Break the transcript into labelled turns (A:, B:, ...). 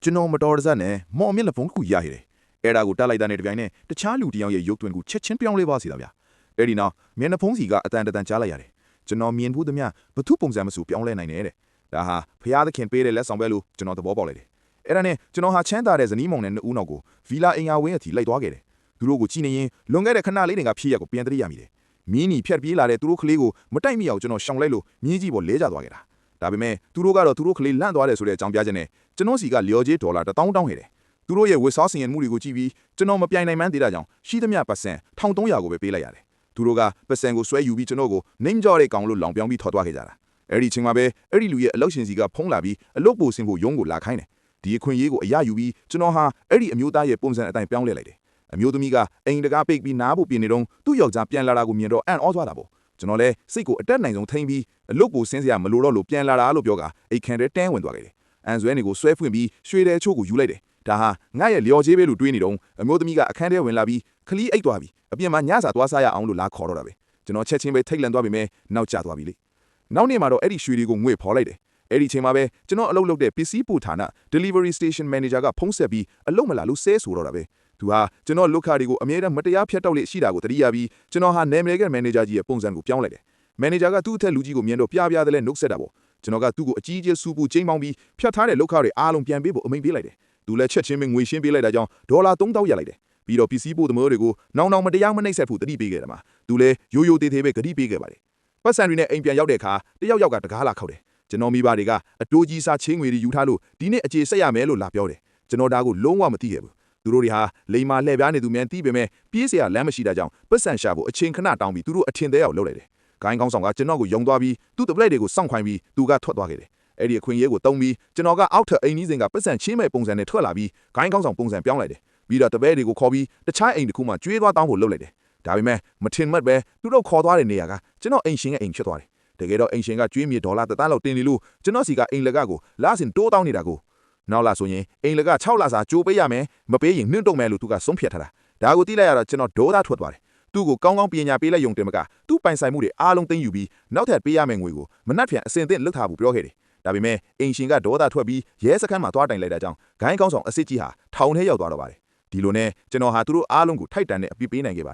A: ကျွန်တော်မတော်တဆနဲ့မော်မျက်နှာဖုံးတစ်ခုရရတယ်အဲ့ဒါကိုတက်လိုက်တာနဲ့တပြိုင်နက်တခြားလူတစ်ယောက်ရဲ့ရုပ်သွင်းကိုချက်ချင်းပြောင်းလဲပါစီတာဗျအဲ့ဒီနောက်မျက်နှာဖုံးစီကအတန်တန်ကြားလိုက်ရတယ်ကျွန်တော်မြင်ဖို့သမျှဘသူပုံစံမဆိုပြောင်းလဲနိုင်တယ်တဲ့ဒါဟာဖျားသခင်ပေးတဲ့လက်ဆောင်ပဲလို့ကျွန်တော်သဘောပေါက်လိုက်တယ်အဲ့ဒါနဲ့ကျွန်တော်ဟာချမ်းသာတဲ့ဇနီးမောင်နဲ့နှစ်ဦးနောက်ကိုဗီလာအင်ယာဝင်းအထိလိုက်သွားခဲ့တယ်သူတို့ကိုကြည့်နေရင်လွန်ခဲ့တဲ့ခဏလေးတွေကဖြစ်ရက်ကိုပြန်တရိရမိတယ်မင်းနီဖြတ်ပြေးလာတဲ့သူတို့ကလေးကိုမတိုက်မိအောင်ကျွန်တော်ရှောင်လိုက်လို့မြင်းကြီးပေါ်လဲကျသွားခဲ့တာဒါပေမဲ့သူတို့ကတော့သူတို့ကလေးလန့်သွားတယ်ဆိုတဲ့အကြောင်းပြချက်နဲ့ကျွန်တော်စီကလျော်ကြေးဒေါ်လာ1000တောင်းခဲ့တယ်သူတို့ရဲ့ဝစ်စားစင်ရမှုတွေကိုကြည့်ပြီးကျွန်တော်မပြိုင်နိုင်မှန်းသေးတာကြောင့်ရှိသမျှပတ်စံ1300ကိုပဲပေးလိုက်ရတယ်သူတို့ကပတ်စံကိုဆွဲယူပြီးကျွန်တော်ကိုနှိမ်ကြောတဲ့ကောင်လို့လောင်ပြောင်းပြီးထော်သွားခဲ့ကြတာအဲ့ဒီချိန်မှာပဲအဲ့ဒီလူရဲ့အလောက်ရှင်စီကဖုံးလာပြီးအလုတ်ပိုစင်ဖို့ရုံးကိုလာခိုင်းတယ်ဒီအခွင့်အရေးကိုအရယူပြီးကျွန်တော်ဟာအဲ့ဒီအမျိုးသားရဲ့ပုံစံအတိုင်းပြောင်းလဲလိုက်တယ်အမျိုးသမီးကအိမ်တကားပိတ်ပြီးနားဖို့ပြင်နေတော့သူ့ယောက်ျားပြန်လာတာကိုမြင်တော့အံ့ဩသွားတာပေါ့ကျွန်တော်လည်းစိတ်ကိုအတက်နိုင်ဆုံးထိန်းပြီးအလုတ်ပိုစင်းစရာမလိုတော့လို့ပြန်လာတာလို့ပြောကအိတ်ခန့်တဲ့တန်းဝင်သွားခဲ့တယ်အန်ဆွဲနေကိုဆွဲဖွင့်ပြီးရွှေတဲ့ချိုးကိုယူလိုက်တယ်ဒါဟာငါ့ရဲ့လျော်ကြေးပဲလို့တွေးနေတော့အမျိုးသမီးကအခန်းထဲဝင်လာပြီးခလီးအိတ်သွားပြီးအပြင်မှာညစာသွားစားရအောင်လို့လာခေါ်တော့တာပဲကျွန်တော်ချက်ချင်းပဲထိတ်လန့်သွားပြီမဲ့နောက်ကျသွားပြီလေနောက်နေ့မှာတော့အဲ့ဒီရွှေတွေကိုငွေဖော်လိုက်တယ်အဲ့ဒီချိန်မှာပဲကျွန်တော်အလုပ်လုပ်တဲ့ပစ္စည်းပို့ဌာန delivery station manager ကဖုန်းဆက်ပြီးအလုပ်မလာလို့ဆဲဆိုတော့တာပဲသူဟာကျွန်တော်လုခါတွေကိုအမြဲတမ်းမတရားဖျက်တောက်လေရှိတာကိုတတိယပြီးကျွန်တော်ဟာနယ်မြေကမန်နေဂျာကြီးရဲ့ပုံစံကိုပြောင်းလိုက်တယ်မန်နေဂျာကသူ့အထက်လူကြီးကိုမြင်တော့ပြားတယ်လဲနှုတ်ဆက်တာပေါ့ကျွန်တော်ကသူ့ကိုအကြီးကျယ်စူပူချိန်ပေါင်းပြီးဖျက်ထားတဲ့လုခါတွေအားလုံးပြန်ပေးဖို့အမိန့်ပေးလိုက်တယ်သူလည်းချက်ချင်းပဲငွေရှင်းပေးလိုက်တာကြောင့်ဒေါ်လာ3000ရလိုက်တယ်ပြီးတော့ပစ္စည်းပို့သမားတွေကိုနောင်မတရားမနှိပ်စက်ဖို့တတိပေးခဲ့တယ်မှာသူလည်းရိုးရိုးသေးသေးပဲဂတိပေးခဲ့ပါတယ်ပတ်စံတွေနဲ့အိမ်ပြန်ရောက်တဲ့အခါတယောက်ကတကားလာခောက်တယ်ကျွန်တော်မိဘတွေကအတိုးကြီးစားချင်းငွေတွေယူထားလို့ဒီနေ့အခြေဆက်ရမယ်လို့လာပြောတယ်ကျွန်တော်ဒါကိုလုံးဝမသိခဲ့ဘူးသူတို့တွေဟာလိန်မာလှည့်ပြားနေသူများသိပေမဲ့ပြေးเสียလမ်းမရှိတာကြောင့်ပတ်စံရှာဖို့အချိန်ခဏတောင်းပြီးသူတို့အထင်သေးအောင်လုပ်လိုက်တယ်။ဂိုင်းကောင်းဆောင်ကကျွန်တော်ကိုယုံသွားပြီးသူ့တပလက်တွေကိုစောင့်ခိုင်းပြီးသူကထွက်သွားခဲ့တယ်။အဲ့ဒီအခွင့်အရေးကိုတုံးပြီးကျွန်တော်ကအောက်ထပ်အိမ်ကြီးစဉ်ကပတ်စံချင်းမဲ့ပုံစံနဲ့ထွက်လာပြီးဂိုင်းကောင်းဆောင်ပုံစံပြောင်းလိုက်တယ်။ပြီးတော့တပည့်တွေကိုခေါ်ပြီးတခြားအိမ်တစ်ခုမှကျွေးသွားတောင်းဖို့လုပ်လိုက်တယ်။ဒါပေမဲ့မထင်မှတ်ပဲသူတို့ခေါ်သွားတဲ့နေရာကကျွန်တော်အိမ်ရှင်ရဲ့အိမ်ဖြစ်သွားတယ်။တကယ်တော့အိမ်ရှင်ကကျွေးမြေဒေါ်လာ1000လောက်တင်နေလို့ကျွန်တော်စီကအိမ်လက်ကကိုလာစင်တိုးတောင်းနေတာကိုနောက်လာဆိုရင်အိမ်လက6လစာကြိုးပေးရမယ်မပေးရင်နှင်းတုံမယ်လို့သူကဆုံးဖြတ်ထားတာဒါကိုသိလိုက်ရတော့ကျွန်တော်ဒေါသထွက်သွားတယ်သူ့ကိုကောင်းကောင်းပညာပေးလိုက်ယုံတယ်မကသူ့ပိုင်ဆိုင်မှုတွေအားလုံးသိမ်းယူပြီးနောက်ထပ်ပေးရမယ့်ငွေကိုမနှက်ဖြန်အစင်သင့်လွတ်ထားဖို့ပြောခဲ့တယ်ဒါပေမဲ့အိမ်ရှင်ကဒေါသထွက်ပြီးရဲစခန်းမှာသွားတိုင်လိုက်တာကြောင့်ဂိုင်းကောင်းဆောင်အစ်စ်ကြီးဟာထောင်ထဲရောက်သွားတော့ပါတယ်ဒီလိုနဲ့ကျွန်တော်ဟာသူတို့အားလုံးကိုထိုက်တန်တဲ့အပြစ်ပေးနိုင်ခဲ့ပါတယ်